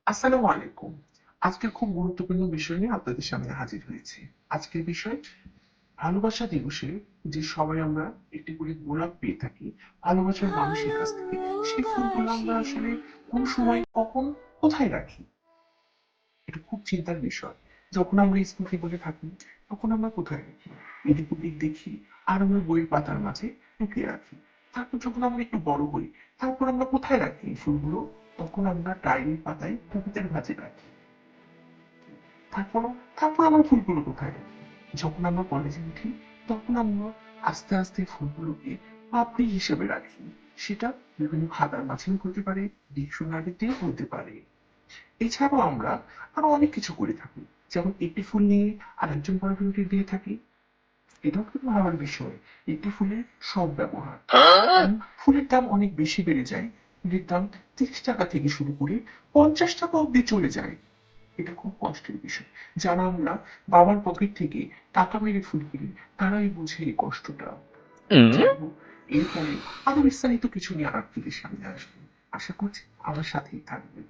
আসসালামু আলাইকুম। আজকে খুব গুরুত্বপূর্ণ বিষয় নিয়ে আপনাদের সামনে হাজির হয়েছি। আজকের বিষয় ভালোবাসা দিবসে যে সবাই আমরা একটি করে গোলাপ পেয়ে থাকি ভালোবাসার মানুষের কাছ থেকে, সেই ফুলগুলো আমরা আসলে কোন সময় কখন কোথায় রাখি? এটা খুব চিন্তার বিষয়। যখন আমরা স্কুল জীবনে থাকি তখন আমরা কোথায় রাখি? এদিক ওদিক দেখি আর আমরা বইয়ের পাতার মাঝে লুকিয়ে রাখি। তারপর যখন আমরা একটু বড় হই তারপর আমরা কোথায় রাখি এই ফুলগুলো? তখন আমরা ডায়েরির পাতায় কবিতার ভাঁজে রাখি। তারপর তারপর আমার ফুলগুলো কোথায়? যখন আমরা কলেজে উঠি তখন আমরা আস্তে আস্তে ফুলগুলোকে পাপড়ি হিসেবে রাখি। সেটা বিভিন্ন খাতার মাঝেও হতে পারে, ডিকশনারিতেও হতে পারে। এছাড়াও আমরা আরো অনেক কিছু করে থাকি, যেমন একটি ফুল নিয়ে আরেকজন বয়ফ্রেন্ডকে দিয়ে থাকি। এটাও কিন্তু ভাবার বিষয়। একটি ফুলের সব ব্যবহার, কারণ ফুলের দাম অনেক বেশি বেড়ে যায়। ফুলের দাম 30 টাকা থেকে শুরু করে 50 টাকা অব্দি চলে যায়। এটা খুব কষ্টের বিষয়। যারা আমরা বাবার পকেট থেকে টাকা মেরে ফুল কিনি তারাই বুঝে এই কষ্টটা। যাই হোক, এরপরে আরো বিস্তারিত কিছু নিয়ে আপনাদের সামনে আসবো। আশা করছি আমার সাথেই থাকবেন।